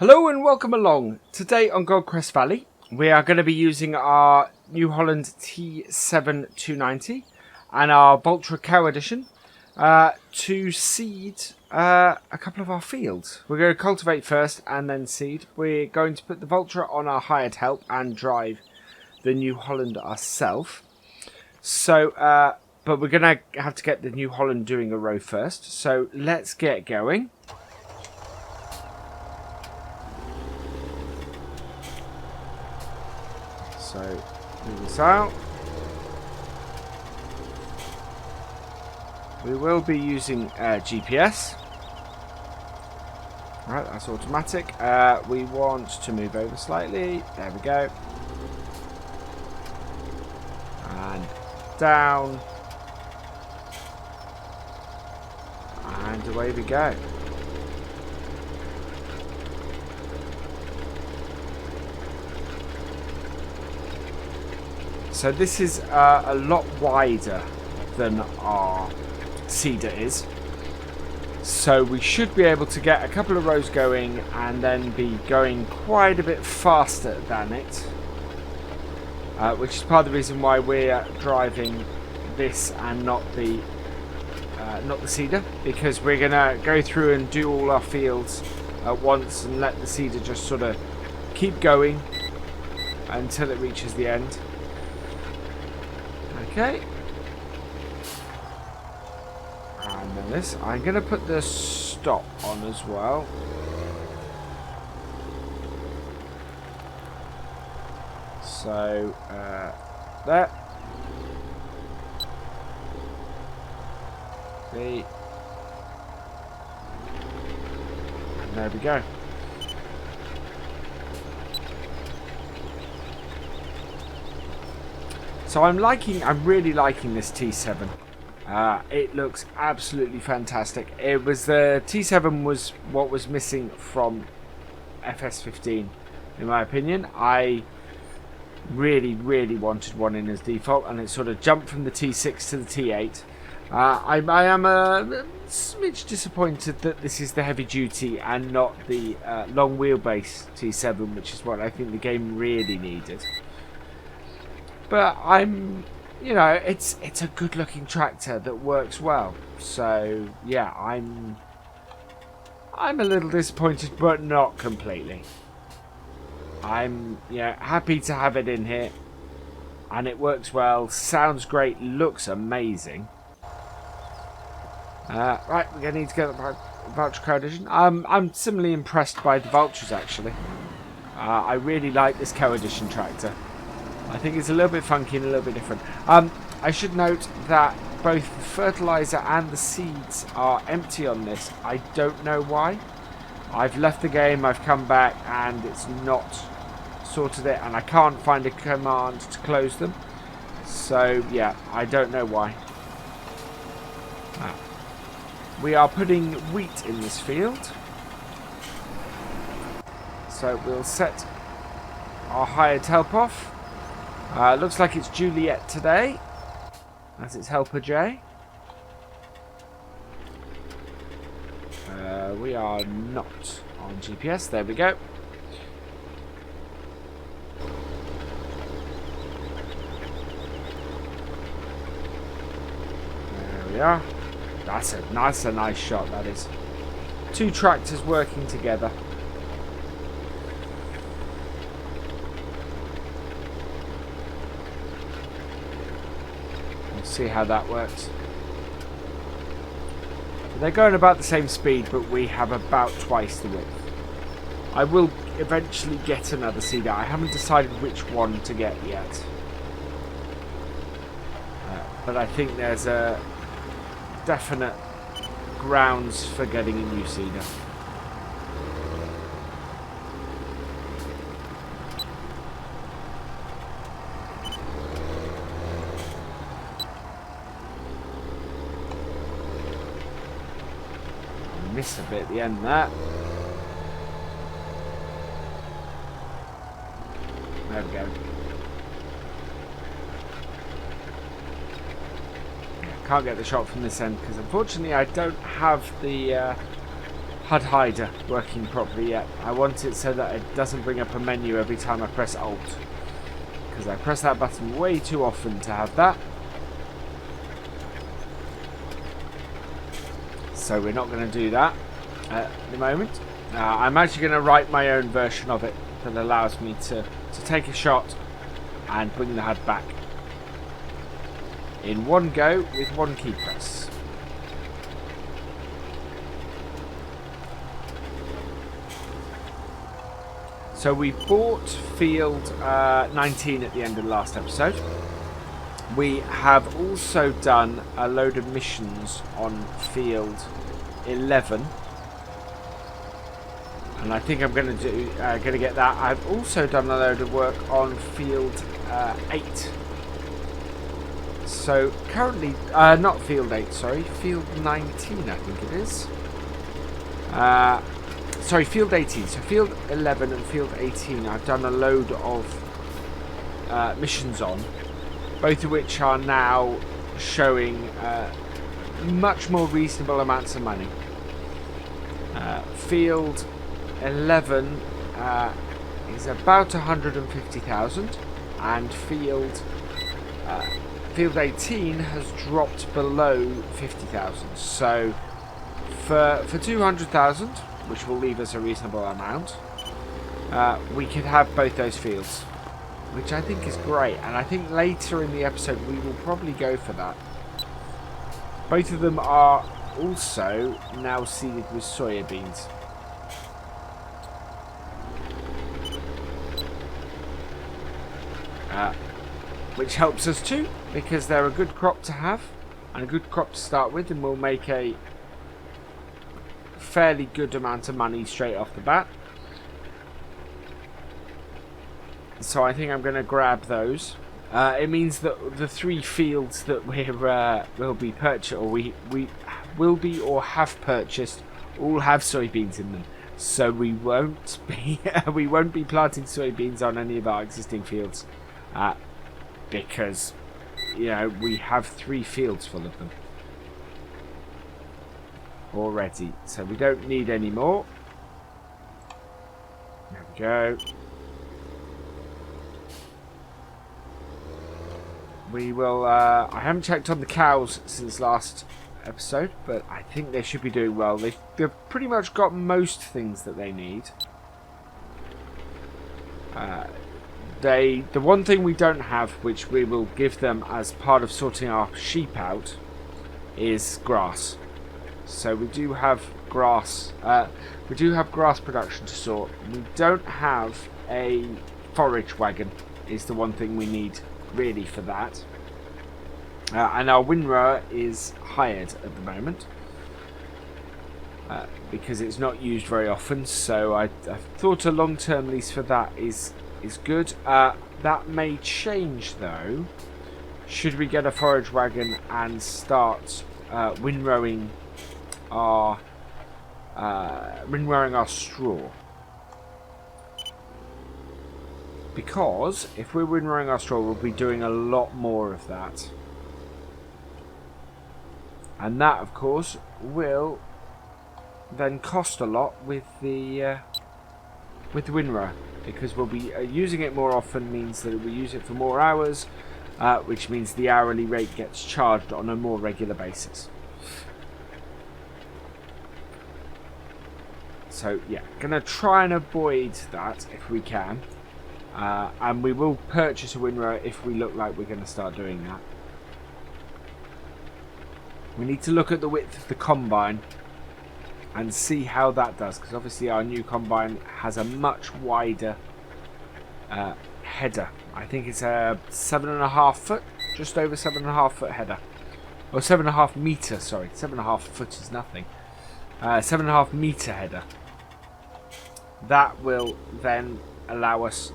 Hello and welcome along. Today on Gold Crest Valley we are going to be using our New Holland T7 290 and our BaleTrailer Cow Edition to seed a couple of our fields. We're going to cultivate first and then seed. We're going to put the BaleTrailer on our hired help and drive the New Holland ourselves. So, but we're going to have to get the New Holland doing a row first. So let's get going. So, move this out. We will be using GPS. Right, that's automatic. We want to move over slightly. There we go. And down. And away we go. So this is a lot wider than our seeder is. So we should be able to get a couple of rows going and then be going quite a bit faster than it. Which is part of the reason why we're driving this and not the seeder. Because we're going to go through and do all our fields at once and let the seeder just sort of keep going until it reaches the end. Okay. And then this. I'm going to put the stop on as well. So, there. B. And there we go. So I'm really liking this T7. It looks absolutely fantastic. It was the T7 was what was missing from FS15, in my opinion. I really wanted one in as default, and it sort of jumped from the T6 to the T8. I am a smidge disappointed that this is the heavy duty and not the long wheelbase T7, which is what I think the game really needed. But you know, it's a good looking tractor that works well. So yeah, I'm a little disappointed, but not completely. I'm happy to have it in here, and it works well, sounds great, looks amazing. Right, we're gonna need to get the BaleTrailer Cow Edition. I'm similarly impressed by the Vultures actually. I really like this Cow Edition tractor. I think it's a little bit funky and a little bit different. I should note that both the fertilizer and the seeds are empty on this. I don't know why. I've left the game, I've come back, and it's not sorted it, and I can't find a command to close them. So, yeah, I don't know why. We are putting wheat in this field. So we'll set our hired help off. Looks like it's Juliet today, as its helper Jay. We are not on GPS. There we go. There we are. That's a nice shot, that is. Two tractors working together. See how that works. They're going about the same speed, but we have about twice the width. I will eventually get another seeder. I haven't decided which one to get yet, but I think there's a definite grounds for getting a new seeder. Miss a bit at the end there. There we go. Can't get the shot from this end because unfortunately I don't have the HUD hider working properly yet. I want it so that it doesn't bring up a menu every time I press Alt, because I press that button way too often to have that. So we're not going to do that at the moment. I'm actually going to write my own version of it that allows me to take a shot and bring the HUD back in one go with one key press. So we bought field 19 at the end of the last episode. We have also done a load of missions on field 11, and I think I'm going to get that. I've also done a load of work on field 8. So currently, not field 8, sorry, field 19, I think it is. Sorry, field 18. So field 11 and field 18, I've done a load of missions on, both of which are now showing much more reasonable amounts of money. Field 11 is about 150,000, and field 18 has dropped below 50,000. So for 200,000, which will leave us a reasonable amount, we could have both those fields, which I think is great. And I think later in the episode we will probably go for that. Both of them are also now seeded with soybeans. Which helps us too, because they're a good crop to have and a good crop to start with, and will make a fairly good amount of money straight off the bat. So I think I'm going to grab those. It means that the 3 fields that will be purchased, or we will be or have purchased, all have soybeans in them. So we won't be planting soybeans on any of our existing fields, because we have 3 fields full of them already. So we don't need any more. There we go. We will, I haven't checked on the cows since last episode, but I think they should be doing well. They've pretty much got most things that they need. The one thing we don't have, which we will give them as part of sorting our sheep out, is grass. So we do have grass. We do have grass production to sort. We don't have a forage wagon. Is the one thing we need really for that. And our windrower is hired at the moment, because it's not used very often. So I thought a long-term lease for that is good. That may change though, should we get a forage wagon and start windrowing our straw. Because if we're windrowing our straw, we'll be doing a lot more of that. And that, of course, will then cost a lot with the windrower, because we'll be using it more often. Means that we use it for more hours, which means the hourly rate gets charged on a more regular basis. So yeah, gonna try and avoid that if we can. And we will purchase a windrower if we look like we're going to start doing that. We need to look at the width of the combine and see how that does, because obviously our new combine has a much wider header. I think it's a 7.5 foot, just over 7.5 foot header, or 7.5 meter. Sorry, 7.5 foot is nothing. 7.5 meter header. That will then allow us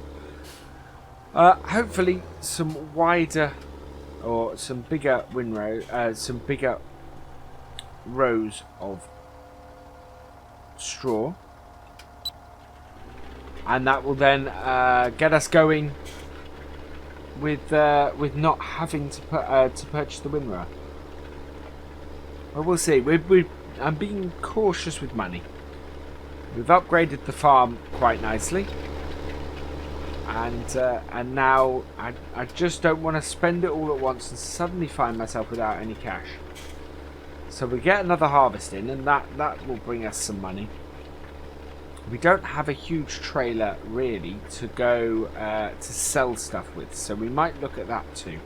hopefully some wider or some bigger windrow, some bigger rows of straw, and that will then get us going with not having to purchase the windrower. Well, we'll see. I'm being cautious with money. We've upgraded the farm quite nicely. And now I just don't want to spend it all at once and suddenly find myself without any cash. So we get another harvest in, and that will bring us some money. We don't have a huge trailer really to go to sell stuff with, so we might look at that too.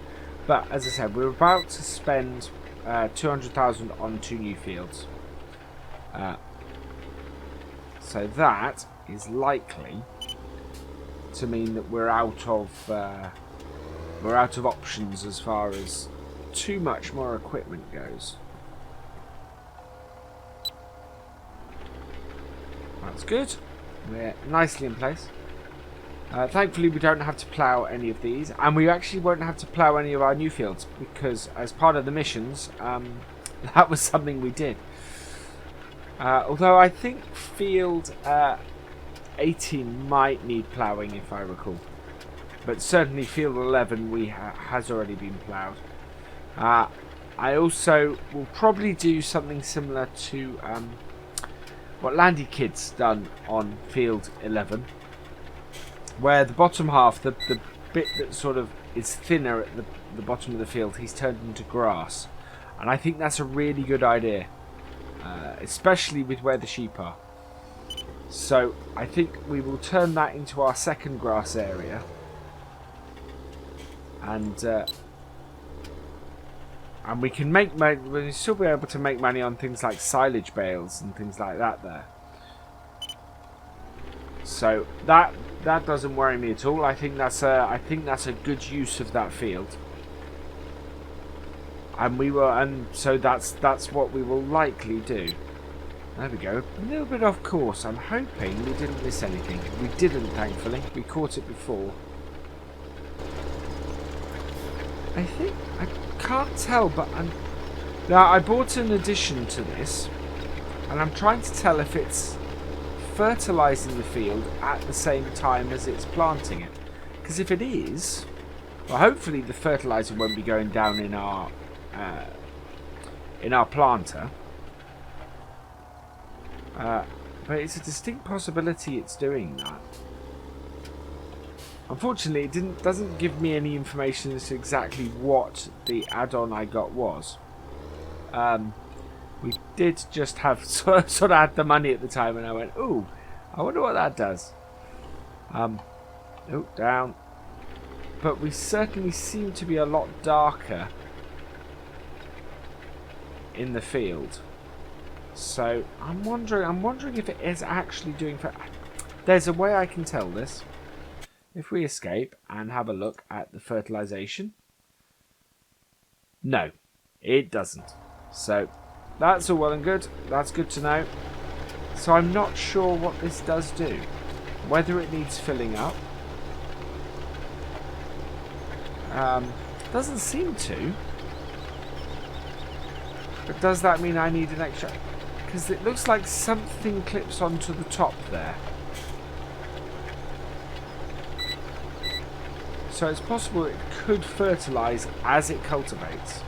But as I said, we're about to spend 200,000 on 2 new fields. So that is likely to mean that we're out of options as far as too much more equipment goes. That's good. We're nicely in place. Thankfully, we don't have to plough any of these, and we actually won't have to plough any of our new fields because, as part of the missions, that was something we did. Although I think field 18 might need ploughing if I recall, but certainly field 11 has already been ploughed. I also will probably do something similar to what Landy Kid's done on field 11, where the bottom half, the bit that sort of is thinner at the bottom of the field, he's turned into grass, and I think that's a really good idea, especially with where the sheep are. So I think we will turn that into our second grass area, and we can make money. We'll still be able to make money on things like silage bales and things like that there. So that doesn't worry me at all. I think that's a good use of that field, and so that's what we will likely do. There we go. A little bit off course. I'm hoping we didn't miss anything. We didn't, thankfully. We caught it before. I think I can't tell, but now I bought an addition to this, and I'm trying to tell if it's fertilizing the field at the same time as it's planting it. Because if it is, well, hopefully the fertilizer won't be going down in our planter. But it's a distinct possibility it's doing that. Unfortunately, it doesn't give me any information as to exactly what the add-on I got was. We did just have sort of had the money at the time, and I went, "Ooh, I wonder what that does." Oh, down. But we certainly seem to be a lot darker in the field. So I'm wondering if it is actually doing. There's a way I can tell this. If we escape and have a look at the fertilization, no, it doesn't. So that's all well and good. That's good to know. So I'm not sure what this does do. Whether it needs filling up. Doesn't seem to. But does that mean I need an extra? Because it looks like something clips onto the top there. So it's possible it could fertilise as it cultivates,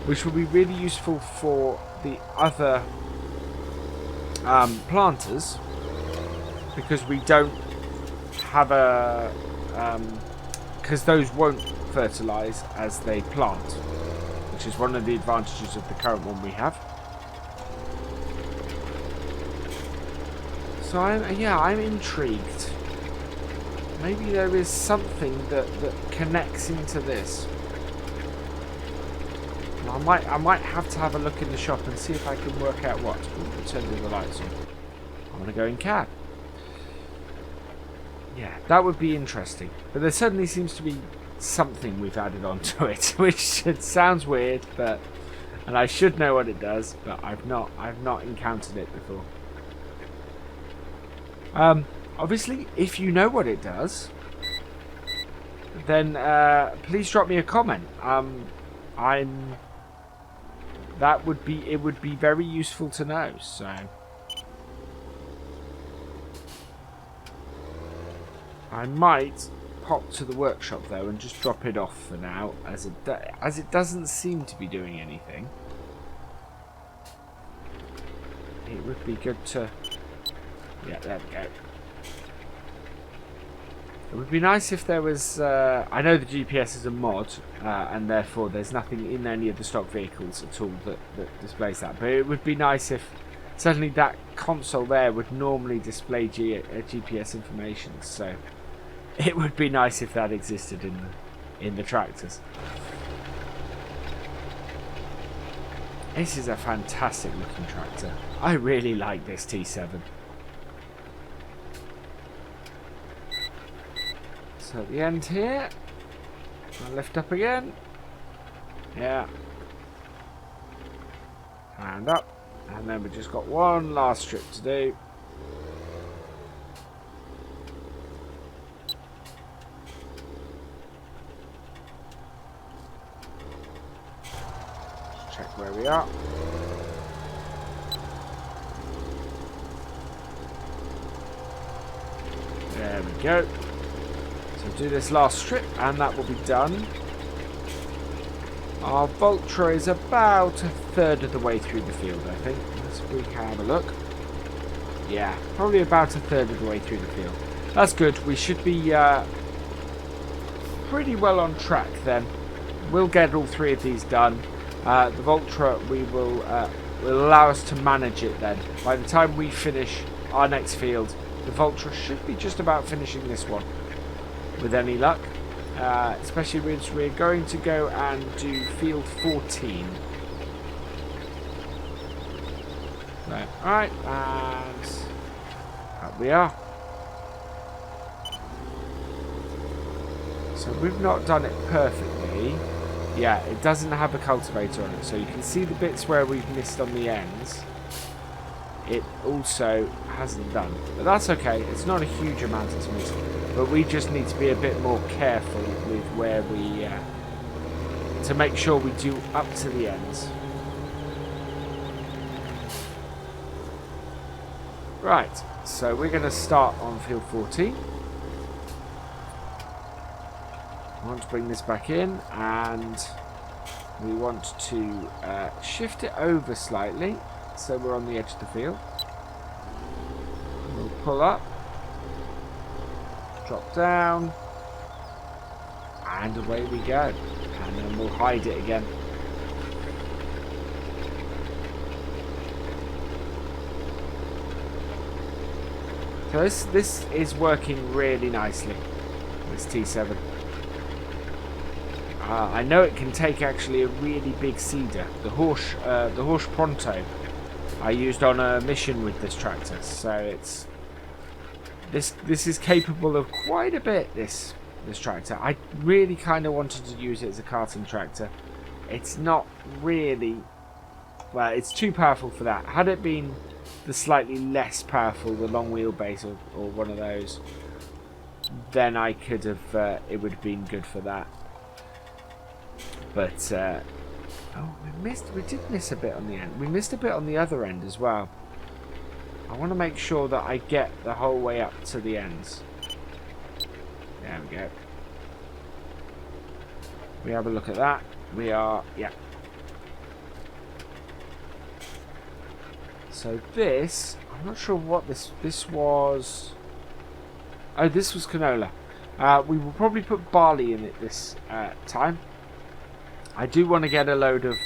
which will be really useful for the other planters, because we don't have a because those won't fertilise as they plant, which is one of the advantages of the current one we have. So I'm intrigued. Maybe there is something that connects into this. And I might have to have a look in the shop and see if I can work out what. Ooh, turn the lights on. I want to go in cab. Yeah, that would be interesting. But there certainly seems to be something we've added onto it, which sounds weird, and I should know what it does, but I've not encountered it before. Obviously, if you know what it does, then please drop me a comment. It would be very useful to know. So I might pop to the workshop though and just drop it off for now, as it doesn't seem to be doing anything. It would be good to Yeah, there we go. It would be nice if there was... I know the GPS is a mod, and therefore there's nothing in any of the stock vehicles at all that displays that. But it would be nice if certainly that console there would normally display GPS information. So it would be nice if that existed in the tractors. This is a fantastic looking tractor. I really like this T7. So at the end here, I'll lift up again. Yeah. And up. And then we've just got one last strip to do. Just check where we are. There we go. So do this last strip and that will be done. Our Valtra is about a third of the way through the field, I think. Let's we have a look. Yeah, probably about a third of the way through the field. That's good. We should be pretty well on track then. We'll get all three of these done. The Valtra will allow us to manage it then. By the time we finish our next field, the Valtra should be just about finishing this one. With any luck, especially when we're going to go and do field 14. Right, alright, and up we are. So we've not done it perfectly. Yeah, it doesn't have a cultivator on it, so you can see the bits where we've missed on the ends. It also hasn't done, but that's okay. It's not a huge amount it's missed. But we just need to be a bit more careful with where we... to make sure we do up to the ends. Right, so we're going to start on field 14. I want to bring this back in and we want to shift it over slightly so we're on the edge of the field. We'll pull up. Drop down, and away we go, and then we'll hide it again. So this is working really nicely, this T7. I know it can take actually a really big seeder. The Horse Pronto I used on a mission with this tractor, so it's This is capable of quite a bit, this tractor. I really kind of wanted to use it as a karting tractor. It's not really... Well, it's too powerful for that. Had it been the slightly less powerful, the long wheelbase or one of those, then I could have... it would have been good for that. But... oh, we did miss a bit on the end. We missed a bit on the other end as well. I want to make sure that I get the whole way up to the ends. There we go. We have a look at that. We are, yeah. So this, I'm not sure what this was. Oh, this was canola. We will probably put barley in it this time. I do want to get a load of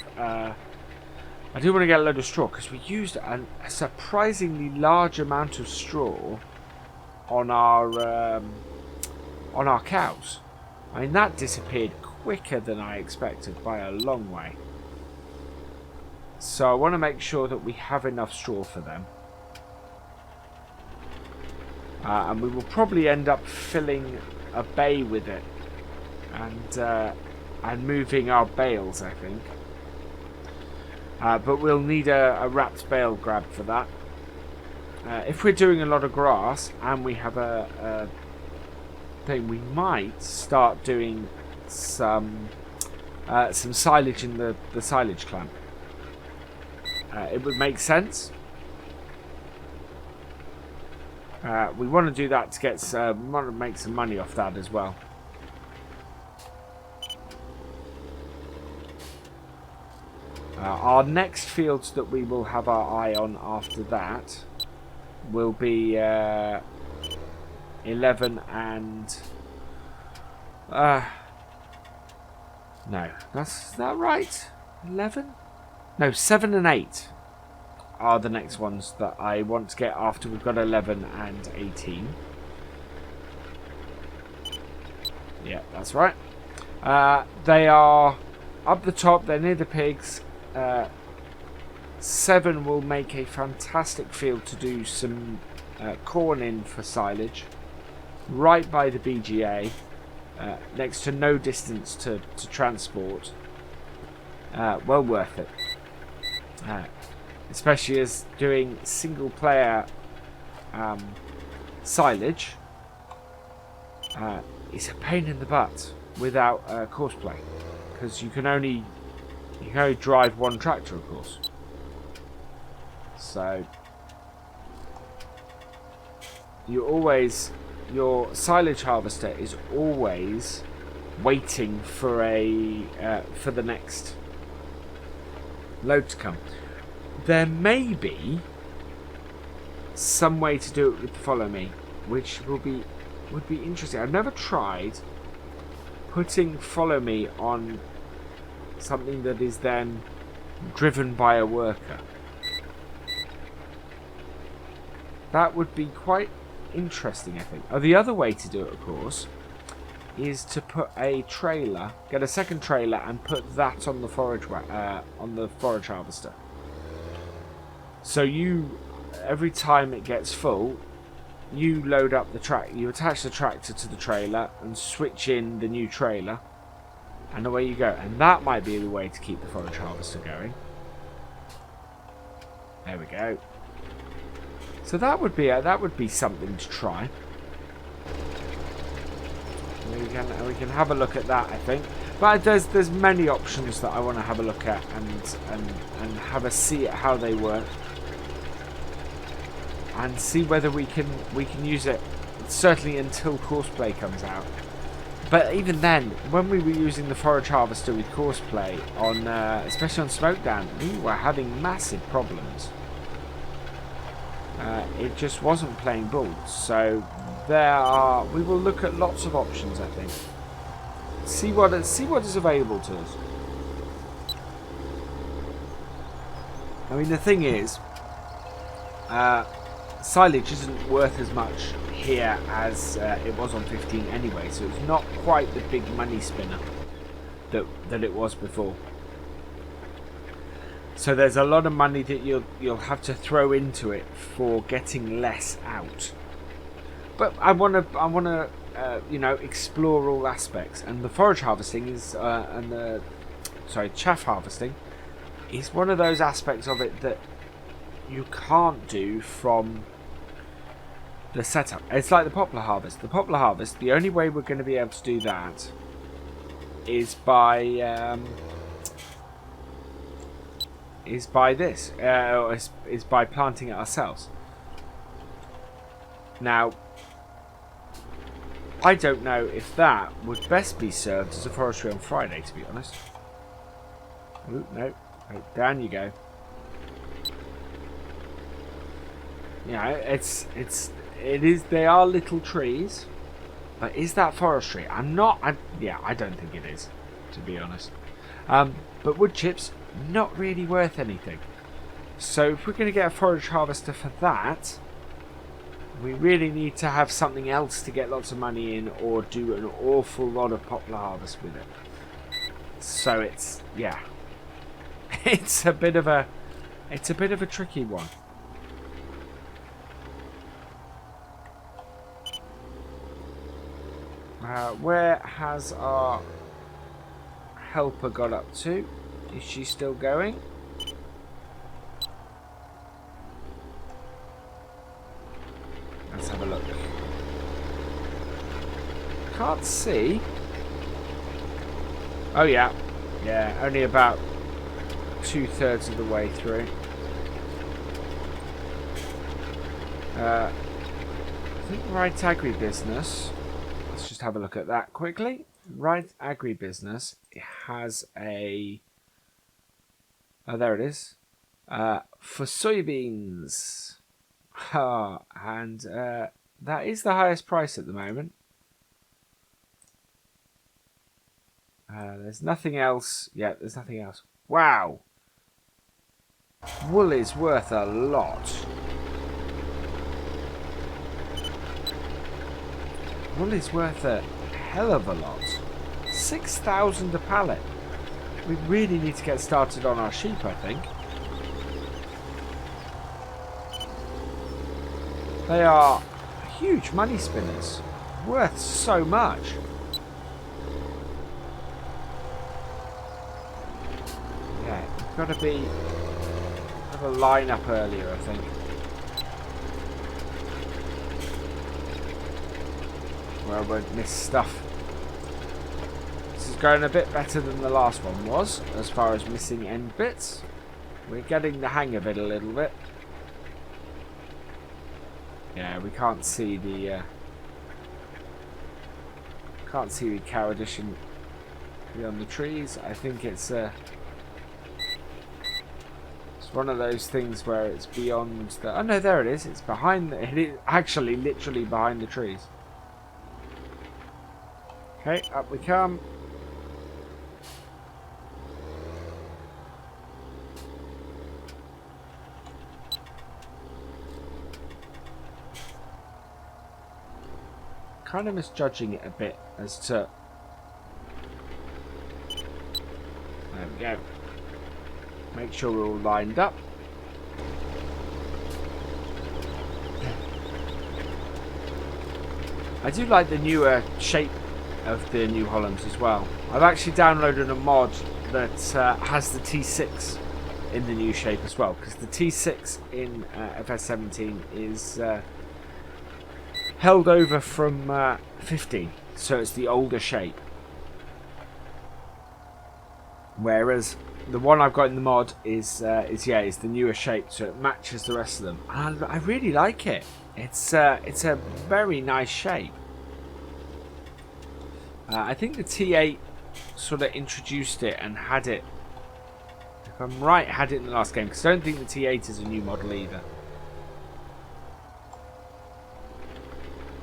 straw because we used a surprisingly large amount of straw on our cows. I mean, that disappeared quicker than I expected by a long way. So I want to make sure that we have enough straw for them. And we will probably end up filling a bay with it and moving our bales, I think. But we'll need a wrapped bale grab for that. If we're doing a lot of grass and we have a thing, we might start doing some silage in the silage clamp. It would make sense. We want to do that to get we want to make some money off that as well. Our next fields that we will have our eye on after that will be 11 and no, is that right? 11? No, 7 and 8 are the next ones that I want to get after we've got 11 and 18. Yeah, that's right. They are up the top, they're near the pigs. 7 will make a fantastic field to do some corn in for silage. Right by the BGA. Next to no distance to transport. Well worth it. Especially as doing single player silage is a pain in the butt without course play, because you can only drive one tractor, of course. So your silage harvester is always waiting for for the next load to come. There may be some way to do it with Follow Me, which would be interesting. I've never tried putting Follow Me on something that is then driven by a worker. That would be quite interesting, I think. Oh, the other way to do it, of course, is to put a trailer, get a second trailer, and put that on the forage harvester. So every time it gets full, you load up the you attach the tractor to the trailer and switch in the new trailer, and away you go. And that might be the way to keep the forage harvester going. There we go. So that would be something to try. We can have a look at that, I think. But there's many options that I want to have a look at and have a see at how they work, and see whether we can use it. Certainly until Courseplay comes out. But even then, when we were using the forage harvester with Courseplay on, especially on Smokedown, we were having massive problems. It just wasn't playing ball. So we will look at lots of options, I think. See what is available to us. I mean, the thing is, silage isn't worth as much here as it was on 15 anyway, so it's not quite the big money spinner that it was before. So there's a lot of money that you'll have to throw into it for getting less out. But I want to explore all aspects, and the forage harvesting is chaff harvesting is one of those aspects of it that you can't do from the setup. It's like the poplar harvest. The poplar harvest, the only way we're going to be able to do that is by planting it ourselves. Now, I don't know if that would best be served as a forestry on Friday, to be honest. Ooh, no, down you go. Yeah, they are little trees, but is that forestry? I don't think it is, to be honest. But wood chips, not really worth anything. So if we're going to get a forage harvester for that, we really need to have something else to get lots of money in, or do an awful lot of poplar harvest with it. So it's a bit of a tricky one. Where has our helper got up to? Is she still going? Let's have a look. Can't see. Oh yeah, only about 2/3 of the way through. I think Right Agribusiness. Let's just have a look at that quickly. Right Agribusiness has a... Oh, there it is. For soybeans. And that is the highest price at the moment. There's nothing else. Yeah, there's nothing else. Wow. Wool is worth a lot. Wool is worth a hell of a lot. 6,000 a pallet. We really need to get started on our sheep, I think. They are huge money spinners. Worth so much. Yeah, we've got to have a line up earlier, I think. Where I won't miss stuff. This is going a bit better than the last one was, as far as missing end bits. We're getting the hang of it a little bit. Yeah, we can't see the cow addition beyond the trees. I think it's one of those things where it's beyond the... Oh no, there it is. It's behind the... It is actually literally behind the trees. Okay, up we come. Kind of misjudging it a bit as to... There we go. Make sure we're all lined up. I do like the newer shape of the New Hollands as well. I've actually downloaded a mod that has the T6 in the new shape as well, because the T6 in FS17 is held over from 15, so it's the older shape. Whereas the one I've got in the mod is the newer shape, so it matches the rest of them. And I really like it. It's a very nice shape. I think the T8 sort of introduced it and had it, if I'm right, had it in the last game, because I don't think the T8 is a new model either.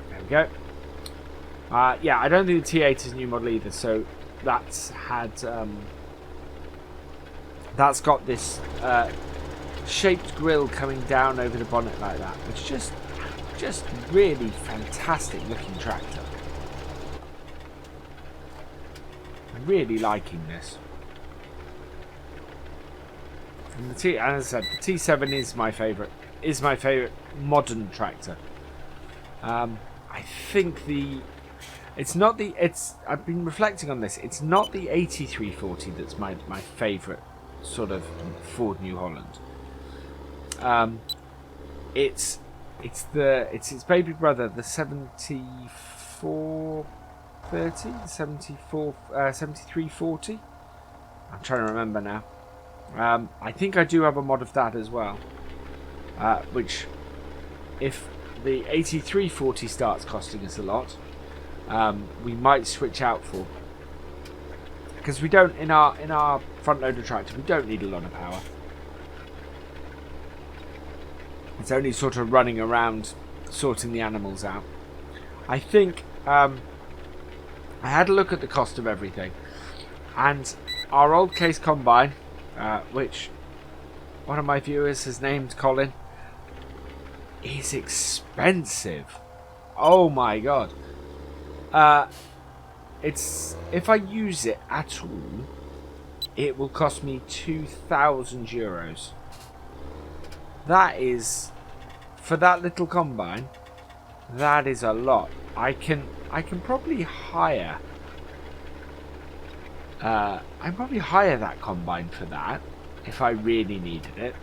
There we go. Yeah, I don't think the T8 is a new model either, so that's had that's got this shaped grille coming down over the bonnet like that, which is just really fantastic looking tractor. Really liking this. And as I said, the T7 is my favourite. Is my favourite modern tractor. I think I've been reflecting on this. It's not the 8340 that's my favourite sort of Ford New Holland. It's its baby brother, the 7340. I'm trying to remember now. I think I do have a mod of that as well, which, if the 8340 starts costing us a lot, we might switch out for, because we don't, in our front loader tractor, we don't need a lot of power. It's only sort of running around sorting the animals out. I think I had a look at the cost of everything, and our old case combine, which one of my viewers has named Colin, is expensive. Oh my god. It's, if I use it at all, it will cost me 2,000 euros. That is, for that little combine, that is a lot. I can probably hire that combine for that if I really needed it.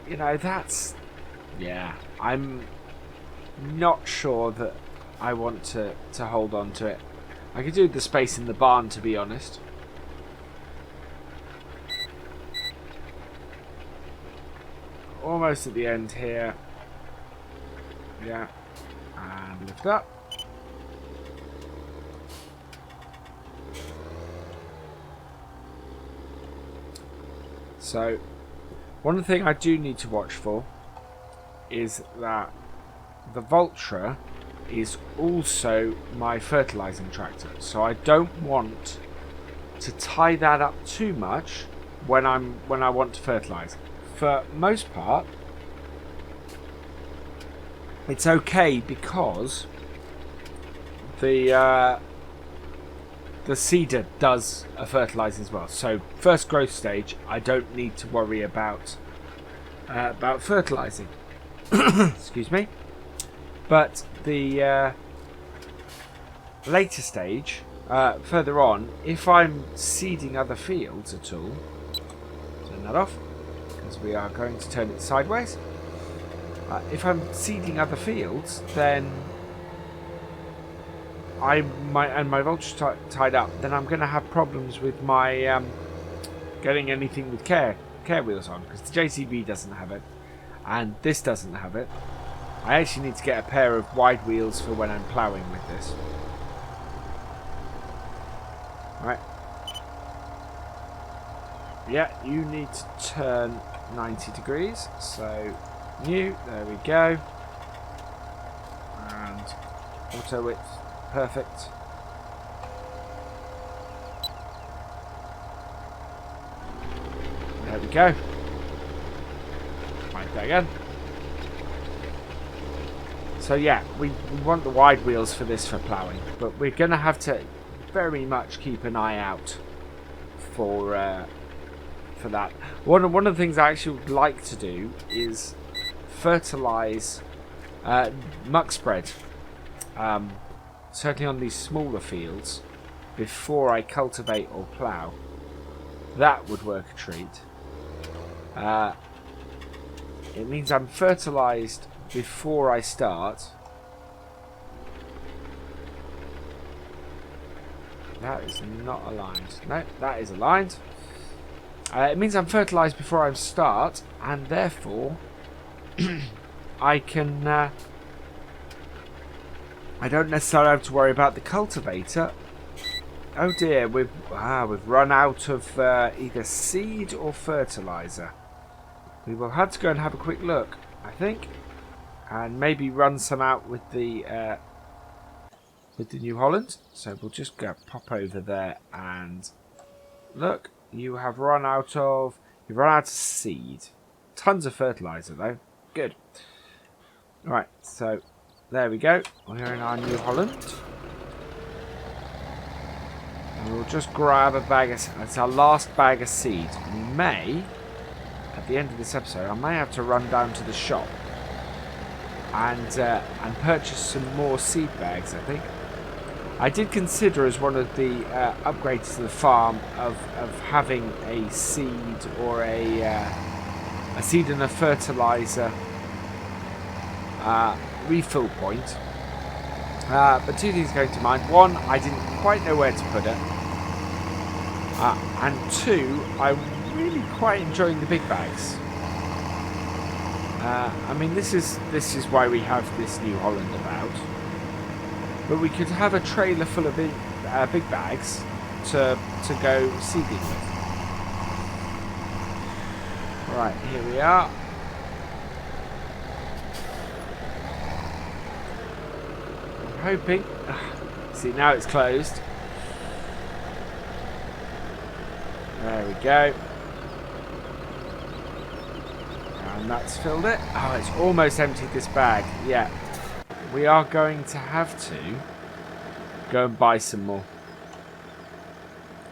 You know, that's, yeah, I'm not sure that I want to hold on to it. I could do the space in the barn, to be honest. Almost at the end here. Yeah, and lift up. So One thing I do need to watch for is that the Vulture is also my fertilizing tractor, so I don't want to tie that up too much when I want to fertilize. For most part, it's okay because the seeder does a fertilizing as well. So first growth stage, I don't need to worry about fertilizing. Excuse me. But the later stage, further on, if I'm seeding other fields at all, turn that off because we are going to turn it sideways. If I'm seeding other fields, then my Vulture tied up, then I'm going to have problems with my getting anything with care wheels on, because the JCB doesn't have it, and this doesn't have it. I actually need to get a pair of wide wheels for when I'm ploughing with this. Right. Yeah, you need to turn 90 degrees. So, new, there we go. And auto width, perfect. There we go. Right, that again. So yeah, we want the wide wheels for this for ploughing, but we're going to have to very much keep an eye out for that. One of the things I actually would like to do is fertilise muck spread, certainly on these smaller fields, before I cultivate or plough. That would work a treat. It means I'm fertilised before I start. That is not aligned. No, that is aligned. It means I'm fertilised before I start, and therefore I can. I don't necessarily have to worry about the cultivator. Oh dear, we've run out of either seed or fertiliser. We will have to go and have a quick look, I think, and maybe run some out with the New Holland. So we'll just go pop over there and look. You've run out of seed. Tons of fertiliser though. Good. Right, so there we go. We're in our New Holland. And we'll just grab a bag of. It's our last bag of seed. We may, at the end of this episode, I may have to run down to the shop and purchase some more seed bags, I think. I did consider as one of the upgrades to the farm of having a seed or a seed and a fertiliser refill point. But two things came to mind. One, I didn't quite know where to put it. And two, I'm really quite enjoying the big bags. I mean, this is why we have this New Holland about. But we could have a trailer full of big bags to go seeding with. Right, here we are. I'm hoping. See, now it's closed. There we go. And that's filled it. Oh, it's almost emptied this bag. Yeah. We are going to have to go and buy some more.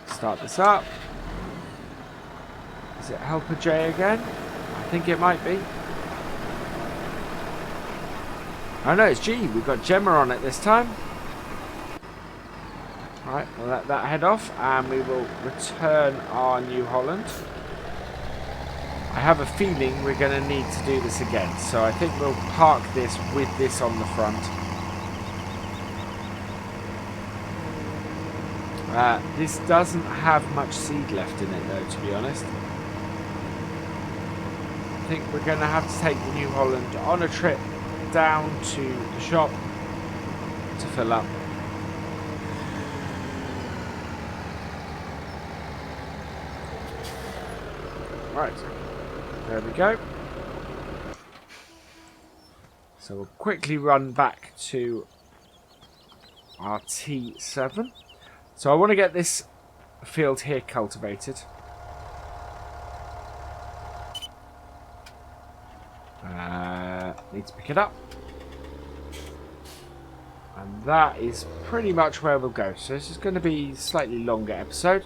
Start this up. Is it Helper J again? I think it might be. Oh no, it's G. We've got Gemma on it this time. Right, we'll let that head off and we will return our New Holland. I have a feeling we're going to need to do this again, so I think we'll park this with this on the front. This doesn't have much seed left in it though, to be honest. I think we're going to have to take the New Holland on a trip down to the shop to fill up. Right. There we go. So we'll quickly run back to our T7. So I want to get this field here cultivated. Need to pick it up. And that is pretty much where we'll go. So this is going to be a slightly longer episode.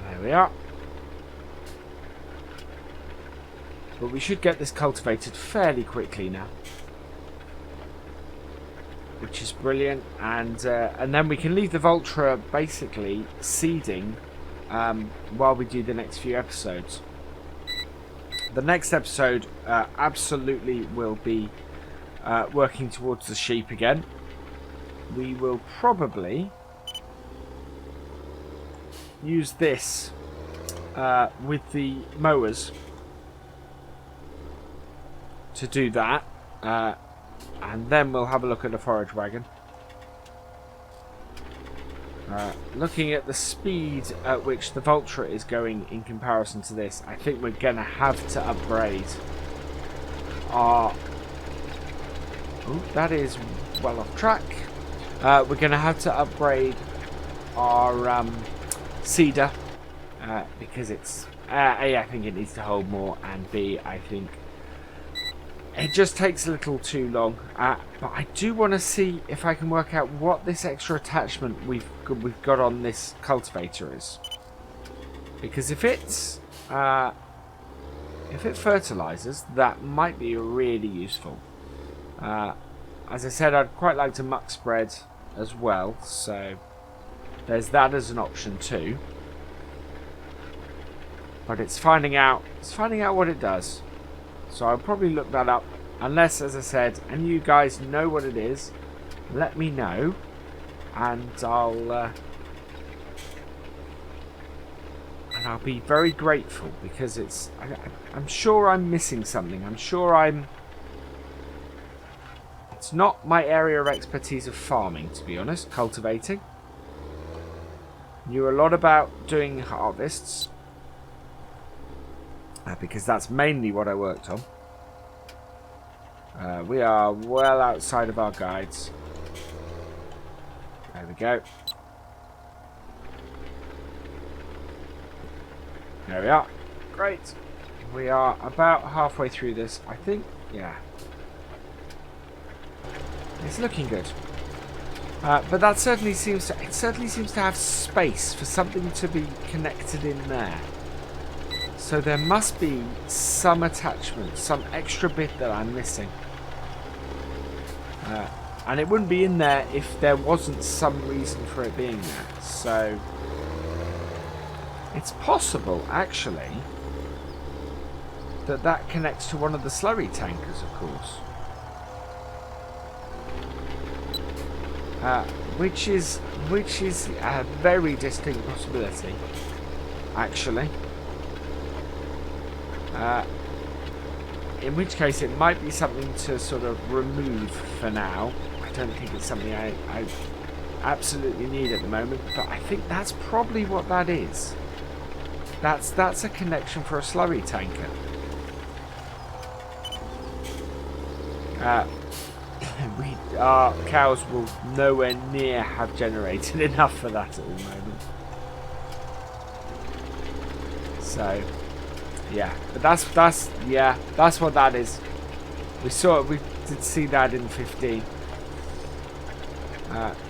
There we are. But we should get this cultivated fairly quickly now, which is brilliant. And then we can leave the Valtra basically seeding while we do the next few episodes. The next episode absolutely will be working towards the sheep again. We will probably use this with the mowers to do that, and then we'll have a look at the forage wagon. Looking at the speed at which the Valtra is going in comparison to this, I think we're going to have to upgrade our... Oh, that is well off track. We're going to have to upgrade our seeder because it's... A, I think it needs to hold more, and B, I think it just takes a little too long. But I do want to see if I can work out what this extra attachment we've got on this cultivator is. Because if it fertilizes, that might be really useful. As I said, I'd quite like to muck spread as well, so there's that as an option too. But it's finding out what it does. So I'll probably look that up, unless, as I said, and you guys know what it is, let me know, and I'll be very grateful, because I'm sure I'm missing something. I'm sure it's not my area of expertise of farming, to be honest, cultivating. Knew a lot about doing harvests, because that's mainly what I worked on. We are well outside of our guides. There we go. There we are. Great. We are about halfway through this, I think. Yeah. It's looking good. But that certainly seems to have space for something to be connected in there. So there must be some attachment, some extra bit that I'm missing. And it wouldn't be in there if there wasn't some reason for it being there. So it's possible, actually, that connects to one of the slurry tankers, of course. Which is a very distinct possibility, actually. In which case it might be something to sort of remove for now. I don't think it's something I absolutely need at the moment, but I think that's probably what that is. That's a connection for a slurry tanker. Our cows will nowhere near have generated enough for that at the moment. So yeah, but that's what that is. We did see that in 15.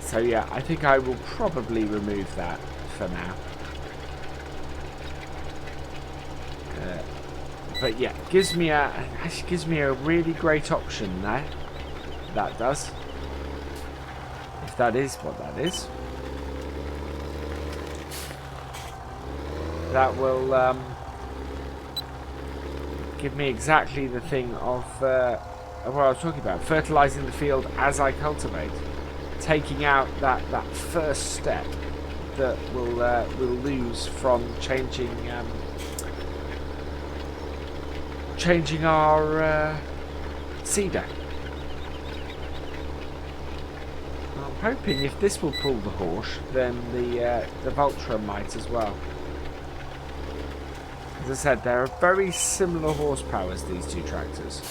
So yeah, I think I will probably remove that for now. But yeah, gives me a really great option there. That does. If that is what that is. That will give me exactly the thing of what I was talking about. Fertilizing the field as I cultivate. Taking out that first step that we'll lose from changing our seeder. hoping if this will pull the horse, then the Valtra might as well. As I said, they're a very similar horsepower as these two tractors.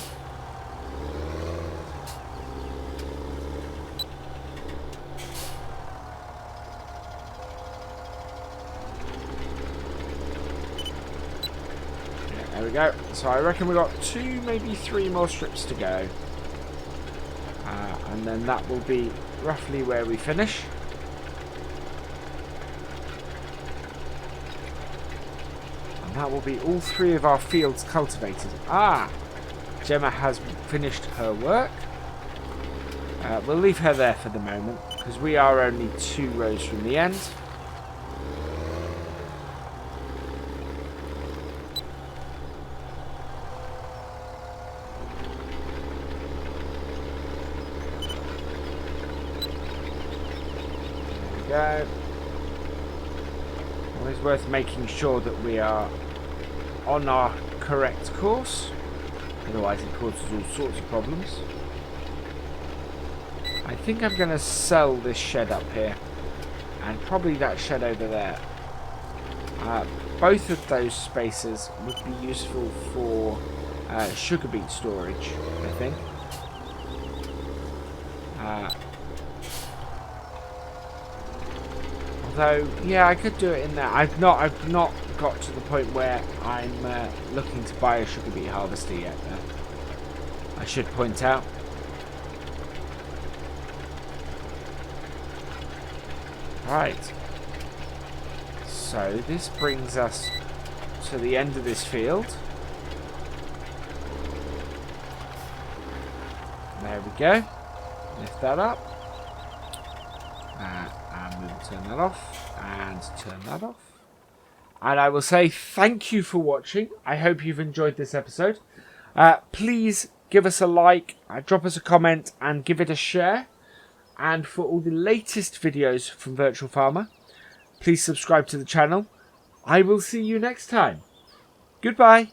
Yeah, there we go. So I reckon we've got 2, maybe 3 more strips to go. And then that will be roughly where we finish. And that will be all 3 of our fields cultivated. Ah! Gemma has finished her work. We'll leave her there for the moment, because we are only 2 rows from the end. Go. Always worth making sure that we are on our correct course, otherwise it causes all sorts of problems. I think I'm going to sell this shed up here, and probably that shed over there. Both of those spaces would be useful for sugar beet storage, I think. Although, yeah, I could do it in there. I've not got to the point where I'm looking to buy a sugar beet harvester yet, though. I should point out. Right. So this brings us to the end of this field. There we go. Lift that up. And we will turn that off. And turn that off. And I will say thank you for watching. I hope you've enjoyed this episode. Please give us a like, drop us a comment, and give it a share. And for all the latest videos from Virtual Farmer, please subscribe to the channel. I will see you next time. Goodbye.